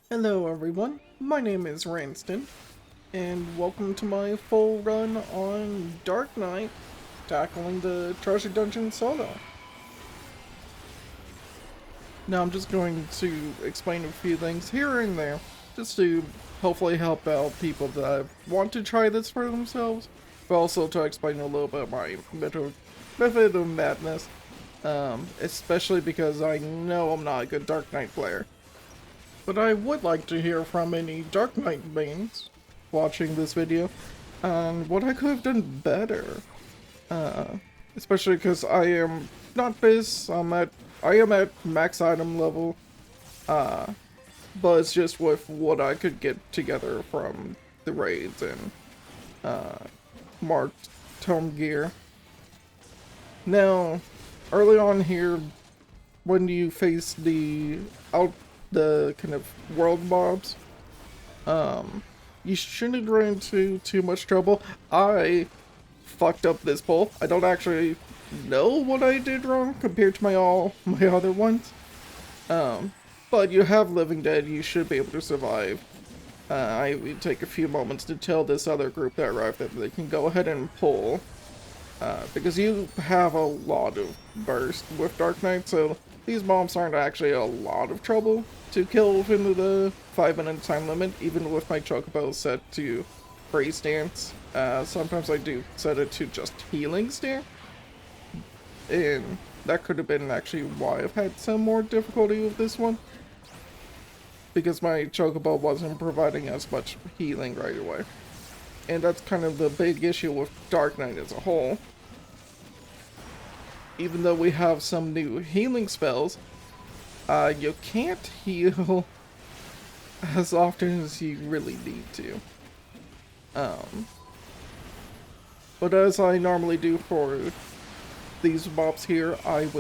Hello everyone, my name is Ranston, and welcome to my full run on Dark Knight, tackling the treasure dungeon solo. Now I'm just going to explain a few things here and there, just to hopefully help out people that want to try this for themselves, but also to explain a little bit of my method of madness, especially because I know I'm not a good Dark Knight player. But I would like to hear from any Dark Knight mains watching this video on what I could have done better. Uh, Especially because I am not this, I am at max item level, uh, but it's just with what I could get together from the raids and marked tome gear. Now, early on here, when you face the kind of world mobs, you shouldn't run into too much trouble. I fucked up this pull. I don't actually know what I did wrong compared to my other ones. But you have Living Dead, you should be able to survive. I would take a few moments to tell this other group that arrived that they can go ahead and pull. Because you have a lot of burst with Dark Knight, so these bombs aren't actually a lot of trouble to kill within the 5-minute time limit, even with my chocobo set to freeze stance. Sometimes I do set it to just healing stance, and that could have been actually why I've had some more difficulty with this one, because my chocobo wasn't providing as much healing right away. And that's kind of the big issue with Dark Knight as a whole. Even though we have some new healing spells, you can't heal as often as you really need to. But as I normally do for these mobs here, I'll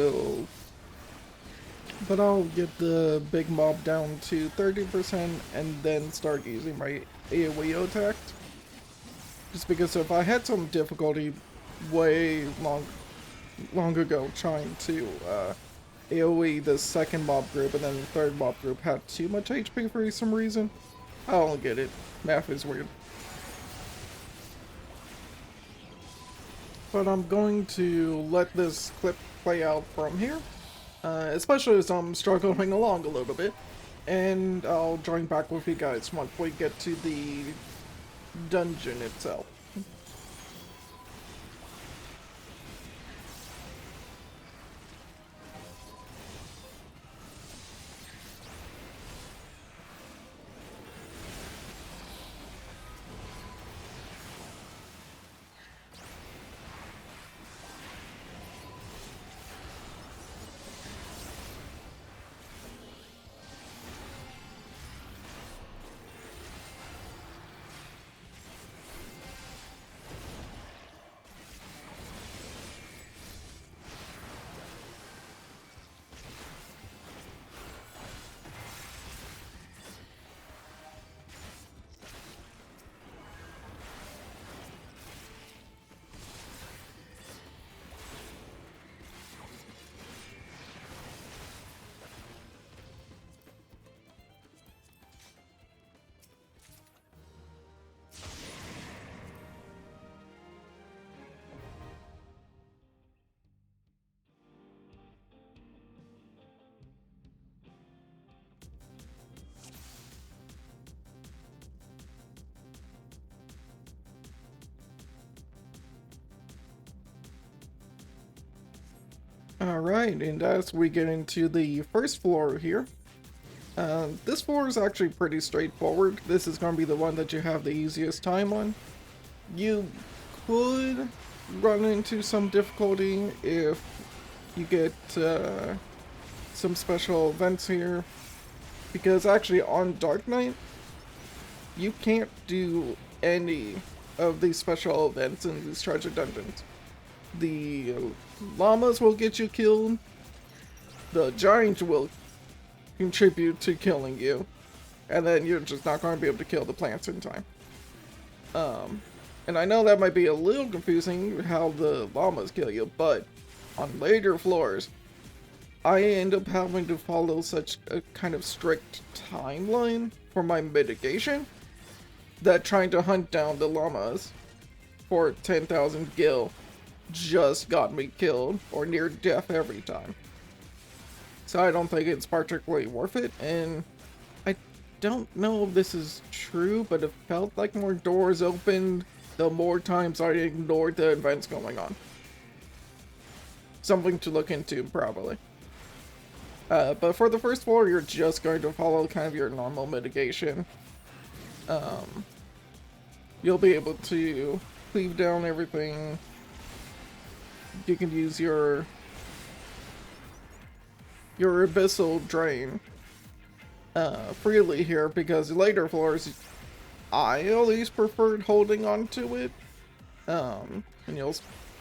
get the big mob down to 30% and then start using my AoE attack. Just because if I had some difficulty way long ago trying to AoE the second mob group, and then the third mob group had too much HP for some reason. I don't get it. Math is weird. But I'm going to let this clip play out from here, especially as I'm struggling along a little bit, and I'll join back with you guys once we get to the dungeon itself. Alright, and as we get into the first floor here, this floor is actually pretty straightforward. This is going to be the one that you have the easiest time on. You could run into some difficulty if you get some special events here, because actually on Dark Knight, you can't do any of these special events in these treasure dungeons. The llamas will get you killed, the giants will contribute to killing you, and then you're just not going to be able to kill the plants in time. And I know that might be a little confusing how the llamas kill you, but on later floors, I end up having to follow such a kind of strict timeline for my mitigation that trying to hunt down the llamas for 10,000 gil just got me killed or near death every time. So I don't think it's particularly worth it, and I don't know if this is true, but it felt like more doors opened the more times I ignored the events going on. Something to look into, probably. But for the first floor, you're just going to follow kind of your normal mitigation. You'll be able to cleave down everything. You can use your abyssal drain freely here, because later floors, I at least preferred holding on to it. And you'll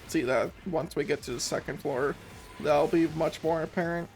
see that once we get to the second floor, that'll be much more apparent.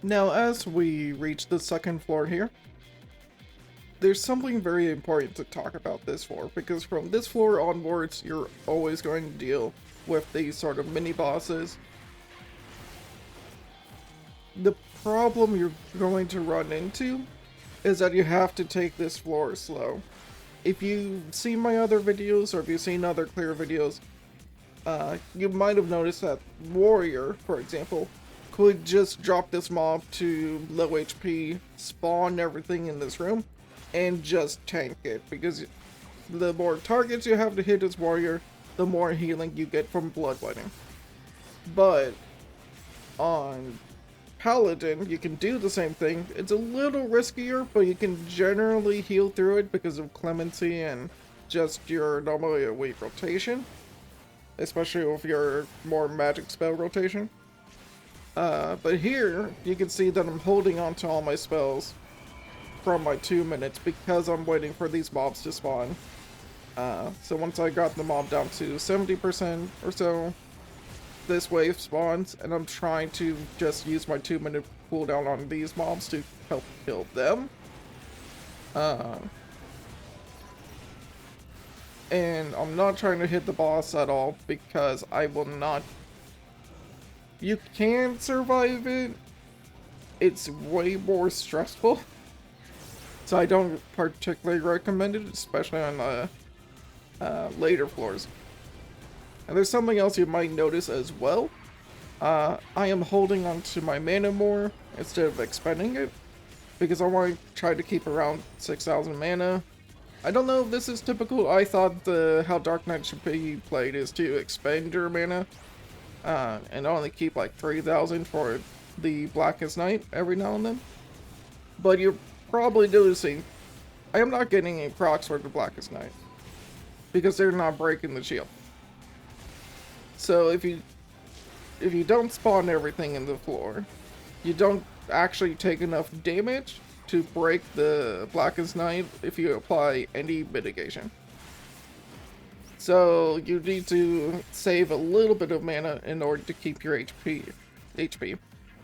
Now, as we reach the second floor here, there's something very important to talk about this floor, because from this floor onwards, you're always going to deal with these sort of mini-bosses. The problem you're going to run into is that you have to take this floor slow. If you've seen my other videos, or if you've seen other clear videos, you might have noticed that Warrior, for example, could just drop this mob to low HP, spawn everything in this room, and just tank it, because the more targets you have to hit as Warrior, the more healing you get from bloodletting. But on Paladin, you can do the same thing. It's a little riskier, but you can generally heal through it because of clemency and just your normally a weak rotation, especially with your more magic spell rotation. But here, you can see that I'm holding on to all my spells from my 2 minutes because I'm waiting for these mobs to spawn. So once I got the mob down to 70% or so, this wave spawns, and I'm trying to just use my 2-minute cooldown on these mobs to help kill them. And I'm not trying to hit the boss at all because I will not. You can survive it. It's way more stressful. So I don't particularly recommend it, especially on the later floors. And there's something else you might notice as well. I am holding on to my mana more instead of expending it, because I want to try to keep around 6,000 mana. I don't know if this is typical. I thought how Dark Knight should be played is to expend your mana and only keep like 3,000 for the Blackest Night every now and then. But you're probably noticing I am not getting any procs for the Blackest Night because they're not breaking the shield. So if you don't spawn everything in the floor, you don't actually take enough damage to break the Blackest Night if you apply any mitigation. So you need to save a little bit of mana in order to keep your HP,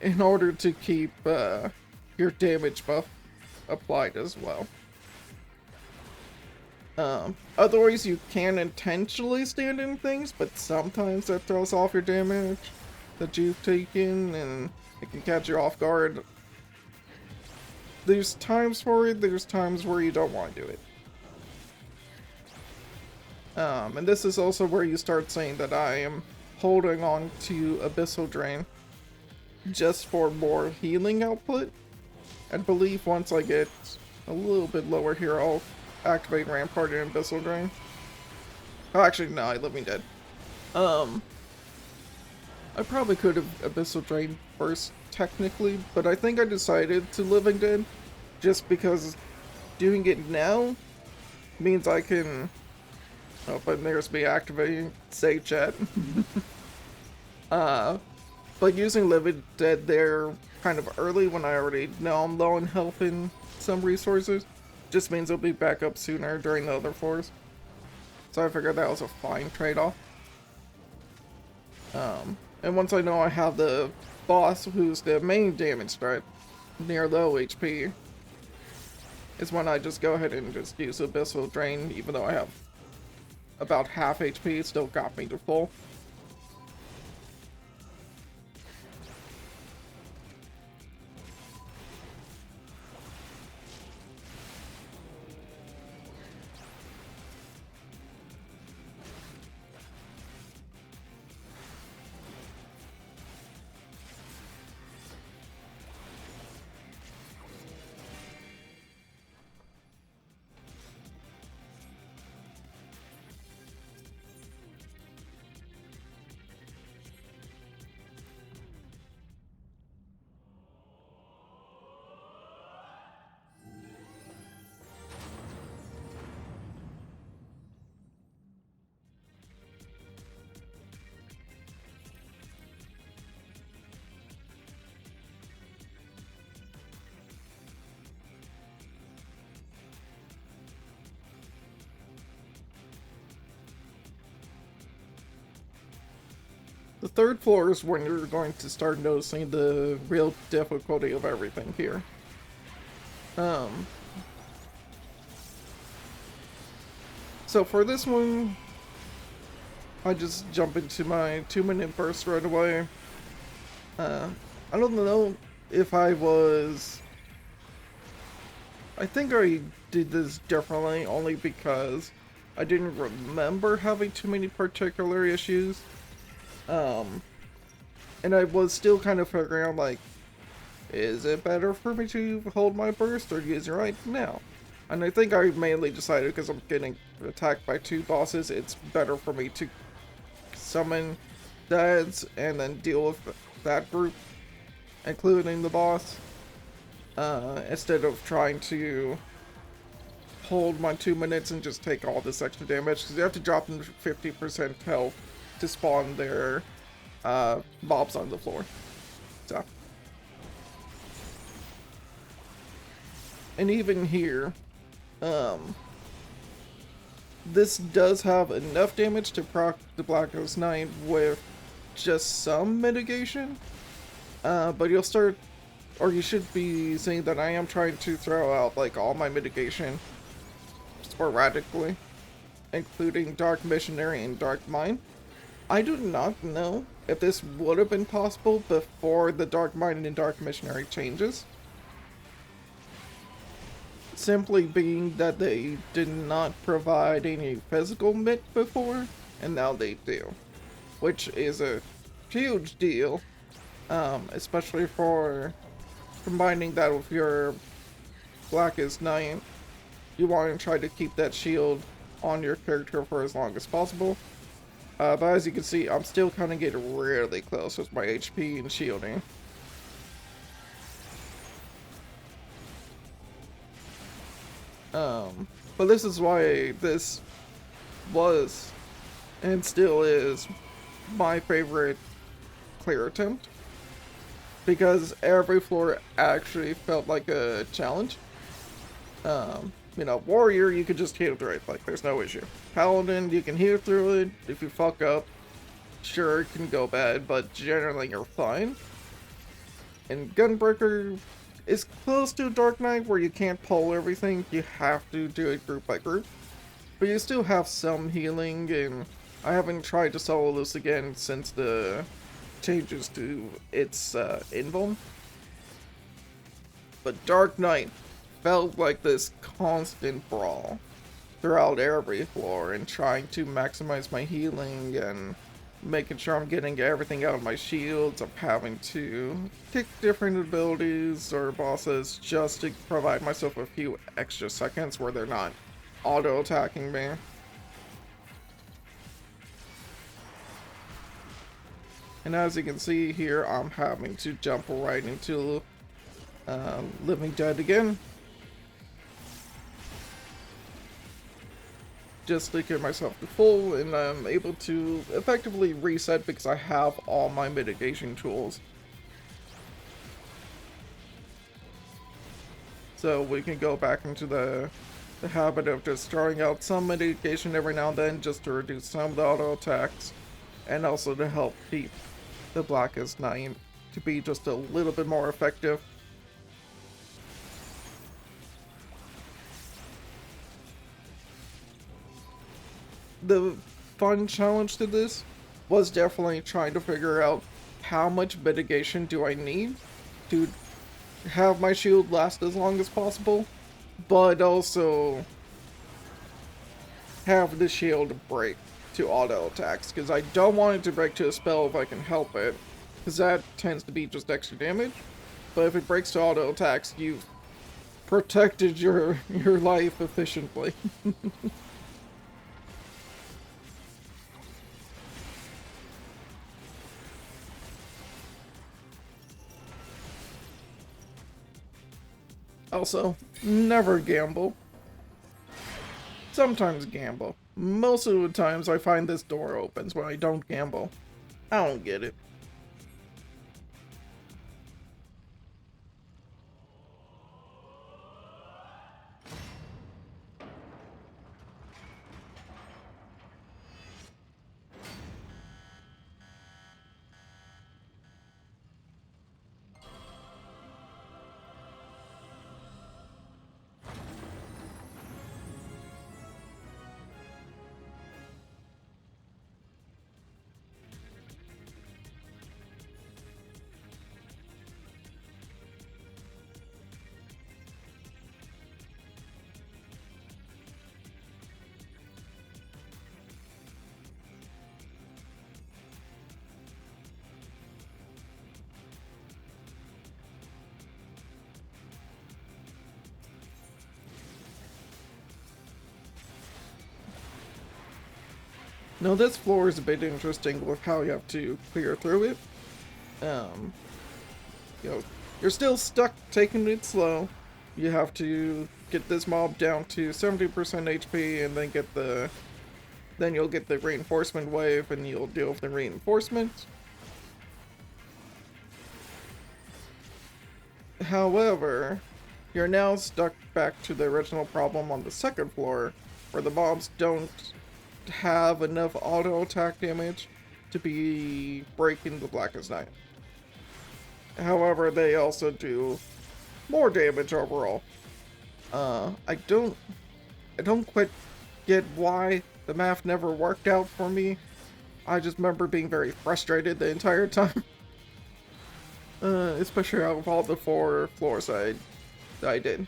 in order to keep your damage buff applied as well. Otherwise, you can intentionally stand in things, but sometimes that throws off your damage that you've taken, and it can catch you off guard. There's times for it, there's times where you don't want to do it. And this is also where you start saying that I am holding on to Abyssal Drain just for more healing output. I believe once I get a little bit lower here, I'll activate Rampart and Abyssal Drain. Oh, actually, no, I Living Dead. I probably could have Abyssal Drain first, technically, but I think I decided to Living Dead just because doing it now means I can. Oh, but there's me activating Say Chat. But using Living Dead there kind of early when I already know I'm low in health and some resources just means it'll be back up sooner during the other floors. So I figured that was a fine trade-off. And once I know I have the boss who's the main damage threat near low HP, is when I just go ahead and just use Abyssal Drain, even though I have about half HP, it still got me to full. The third floor is when you're going to start noticing the real difficulty of everything here. So for this one, I just jump into my 2-minute burst right away. I don't know if I think I did this differently only because I didn't remember having too many particular issues. And I was still kind of figuring out, like, is it better for me to hold my burst or use it right now? And I think I mainly decided because I'm getting attacked by 2 bosses, it's better for me to summon dads and then deal with that group, including the boss, instead of trying to hold my 2 minutes and just take all this extra damage, because you have to drop them to 50% health to spawn their mobs on the floor. So, and even here, This does have enough damage to proc the Black Ghost Knight with just some mitigation, but you'll start, or you should be seeing that I am trying to throw out like all my mitigation sporadically, including Dark Missionary and Dark Mine. I do not know if this would have been possible before the Dark Mine and Dark Missionary changes. Simply being that they did not provide any physical mit before, and now they do. Which is a huge deal, especially for combining that with your Blackest Knight. You want to try to keep that shield on your character for as long as possible. But as you can see, I'm still kind of getting really close with my HP and shielding. But this is why this was, and still is, my favorite clear attempt. Because every floor actually felt like a challenge. You know, Warrior, you could just heal through it, like, there's no issue. Paladin, you can heal through it. If you fuck up, sure, it can go bad, but generally you're fine. And Gunbreaker is close to Dark Knight, where you can't pull everything. You have to do it group by group. But you still have some healing, and I haven't tried to solo this again since the changes to its invuln. But Dark Knight felt like this constant brawl throughout every floor, and trying to maximize my healing and making sure I'm getting everything out of my shields. I'm having to kick different abilities or bosses just to provide myself a few extra seconds where they're not auto-attacking me. And as you can see here, I'm having to jump right into Living Dead again. Just to get myself to full, and I'm able to effectively reset because I have all my mitigation tools. So we can go back into the habit of just throwing out some mitigation every now and then just to reduce some of the auto attacks, and also to help keep the Blackest Knight to be just a little bit more effective. The fun challenge to this was definitely trying to figure out how much mitigation do I need to have my shield last as long as possible, but also have the shield break to auto attacks, because I don't want it to break to a spell if I can help it, because that tends to be just extra damage. But if it breaks to auto attacks, you've protected your life efficiently. Also, never gamble. Sometimes gamble. Most of the times I find this door opens when I don't gamble. I don't get it. Now this floor is a bit interesting with how you have to clear through it. You know, you're still stuck taking it slow. You have to get this mob down to 70% HP and then you'll get the reinforcement wave and you'll deal with the reinforcement. However, you're now stuck back to the original problem on the second floor where the mobs don't have enough auto attack damage to be breaking the Blackest Night. However, they also do more damage overall. I don't quite get why the math never worked out for me. I just remember being very frustrated the entire time. Especially out of all the 4 floors I did.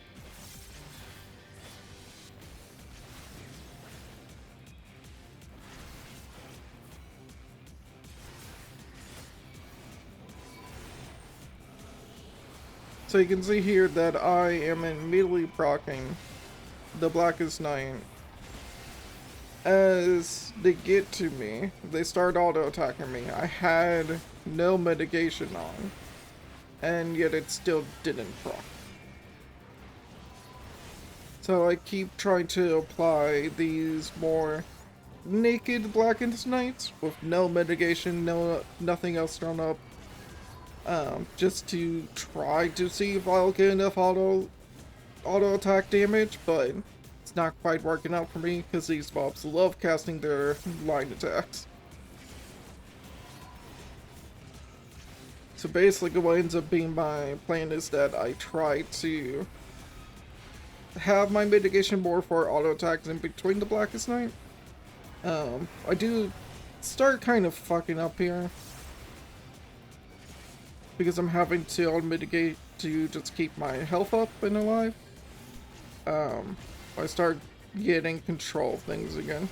So you can see here that I am immediately proccing the Blackest Night. As they get to me, they start auto-attacking me. I had no mitigation on, and yet it still didn't proc. So I keep trying to apply these more naked Blackest Nights with no mitigation, nothing else thrown up. Just to try to see if I'll get enough auto attack damage, but it's not quite working out for me because these mobs love casting their line attacks. So basically what ends up being my plan is that I try to have my mitigation more for auto attacks in between the Blackest Night. I do start kind of fucking up here, because I'm having to auto-mitigate to just keep my health up and alive. I start getting control of things again.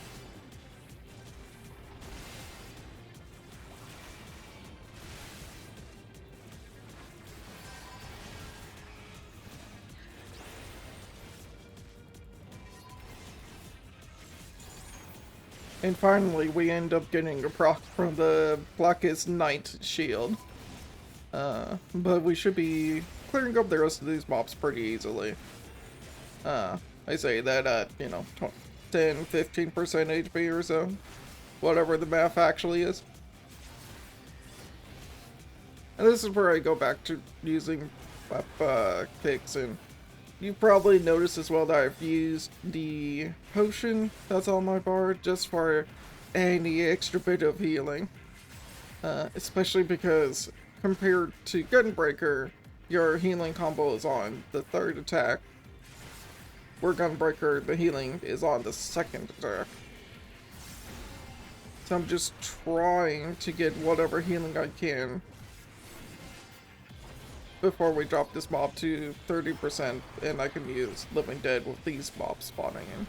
And finally, we end up getting a proc from the Blackest Night shield. But we should be clearing up the rest of these mobs pretty easily. I say that at, 10-15% HP or so. Whatever the math actually is. And this is where I go back to using picks, and you probably noticed as well that I've used the potion that's on my bar just for any extra bit of healing. Especially because compared to Gunbreaker, your healing combo is on the 3rd attack, where Gunbreaker, the healing is on the 2nd attack. So I'm just trying to get whatever healing I can before we drop this mob to 30%, and I can use Living Dead with these mobs spawning in.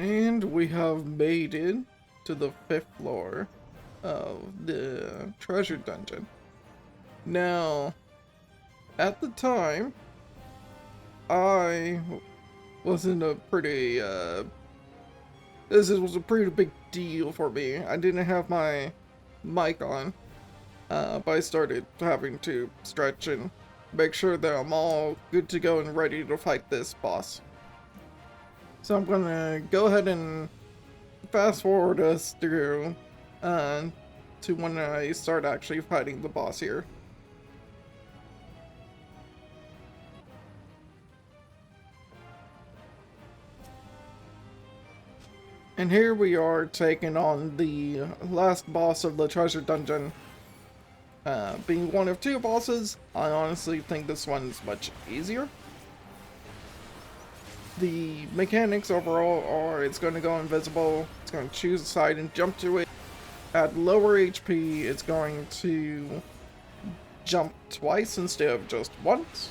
And we have made it to the 5th floor of the treasure dungeon. Now, at the time, I was in a pretty, this was a pretty big deal for me. I didn't have my mic on, but I started having to stretch and make sure that I'm all good to go and ready to fight this boss. So I'm gonna go ahead and fast forward us through to when I start actually fighting the boss here. And here we are taking on the last boss of the treasure dungeon. Being one of 2 bosses, I honestly think this one's much easier. The mechanics overall are it's going to go invisible, it's going to choose a side and jump to it. At lower HP, it's going to jump twice instead of just once.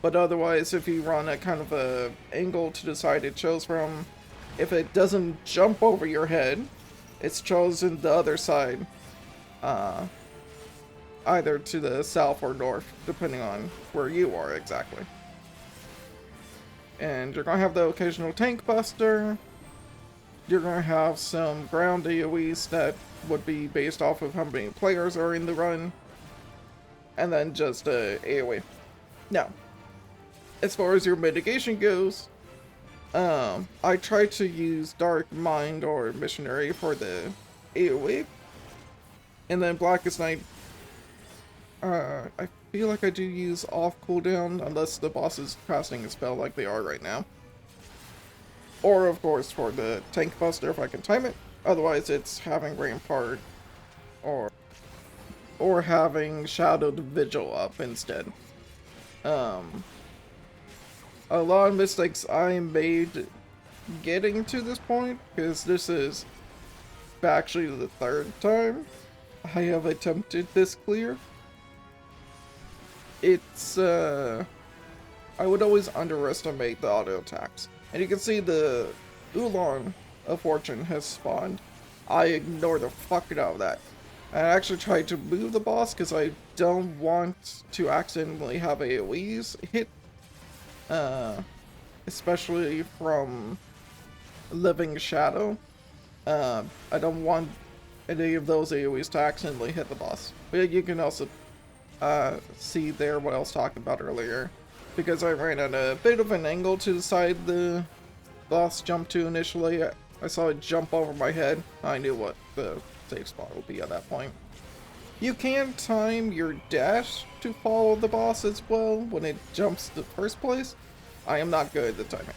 But otherwise, if you run a kind of a angle to the side it chose from, if it doesn't jump over your head, it's chosen the other side. Either to the south or north, depending on where you are exactly. And you're gonna have the occasional tank buster. You're gonna have some ground AoEs that would be based off of how many players are in the run. And then just AoE. Now, as far as your mitigation goes, I try to use Dark Mind or Missionary for the AoE. And then Blackest Night, I feel like I do use off cooldown unless the boss is casting a spell like they are right now. Or of course for the tank buster if I can time it. Otherwise it's having Rampart or having Shadowed Vigil up instead. A lot of mistakes I made getting to this point, because this is actually the 3rd time I have attempted this clear. It's, I would always underestimate the auto attacks. And you can see the Ulan of Fortune has spawned. I ignore the fuck out of that. I actually tried to move the boss because I don't want to accidentally have AoEs hit. Especially from Living Shadow. I don't want any of those AoEs to accidentally hit the boss. But you can also see there what I was talking about earlier. Because I ran at a bit of an angle to the side the boss jumped to initially. I saw it jump over my head. I knew what the safe spot would be at that point. You can time your dash to follow the boss as well when it jumps to the first place. I am not good at the timing.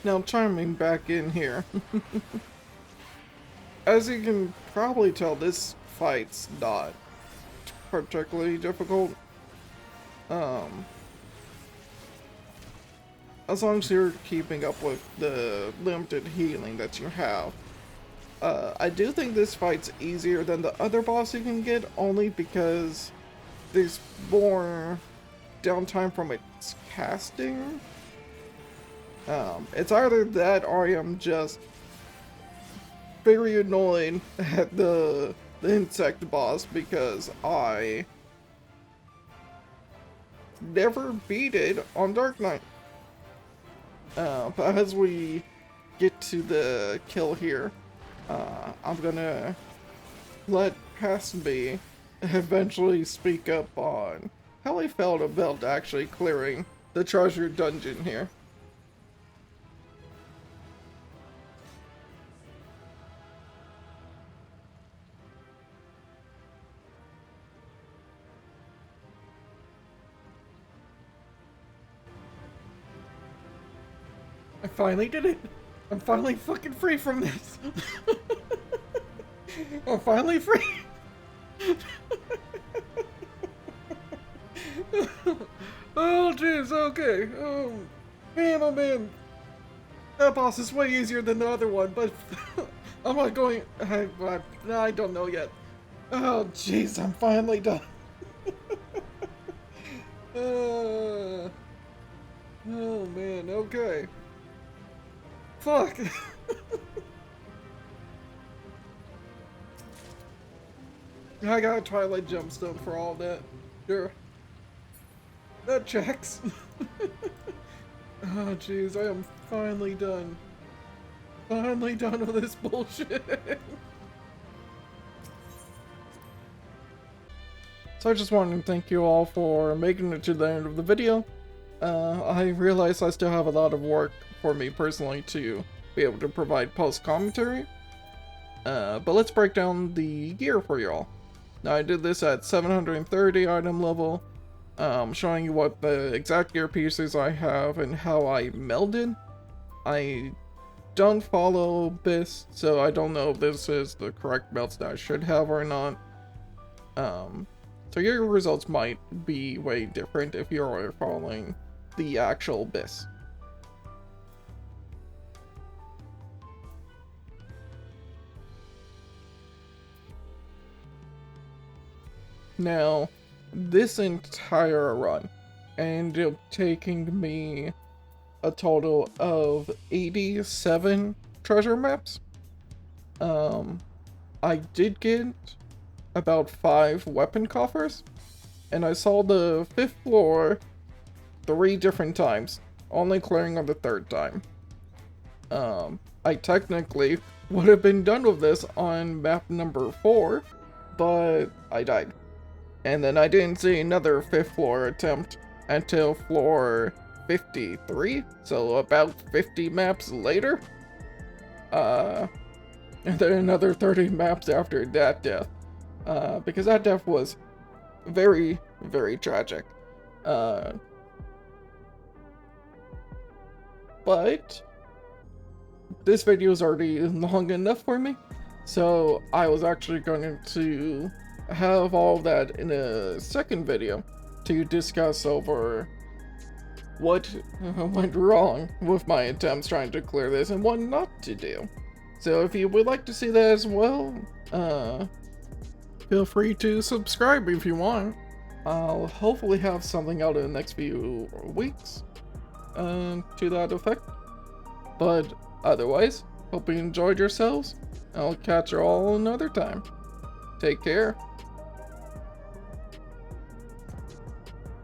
Now chiming back in here. As you can probably tell, this fight's not particularly difficult. As long as you're keeping up with the limited healing that you have. I do think this fight's easier than the other boss you can get, only because there's more downtime from its casting. It's either that or I am just very annoyed at the insect boss because I never beat it on Dark Knight. But as we get to the kill here, I'm gonna let Passby eventually speak up on how he felt about actually clearing the treasure dungeon here. I finally did it! I'm finally fucking free from this! I'm finally free! Oh jeez, okay. Oh man. That boss is way easier than the other one, but I'm not going... I don't know yet. Oh jeez, I'm finally done. Oh man, okay. Fuck! I got a Twilight Gemstone for all that. Sure. That checks. Oh jeez, I am finally done. Finally done with this bullshit. So I just wanted to thank you all for making it to the end of the video. I realize I still have a lot of work for me personally to be able to provide post-commentary. But let's break down the gear for y'all. Now I did this at 730 item level, showing you what the exact gear pieces I have and how I melded. I don't follow this, so I don't know if this is the correct melts that I should have or not. So your results might be way different if you're following the actual BIS. Now, this entire run ended up taking me a total of 87 treasure maps. I did get about 5 weapon coffers, and I saw the 5th floor 3 different times, only clearing on the 3rd time. I technically would have been done with this on map number 4, but I died. And then I didn't see another 5th floor attempt until floor 53, so about 50 maps later. And then another 30 maps after that death. Because that death was very, very tragic. But this video is already long enough for me, so I was actually going to have all that in a second video to discuss over what went wrong with my attempts trying to clear this and what not to do. So if you would like to see that as well, feel free to subscribe if you want. I'll hopefully have something out in the next few weeks to that effect. But otherwise, hope you enjoyed yourselves. I'll catch you all another time. Take care.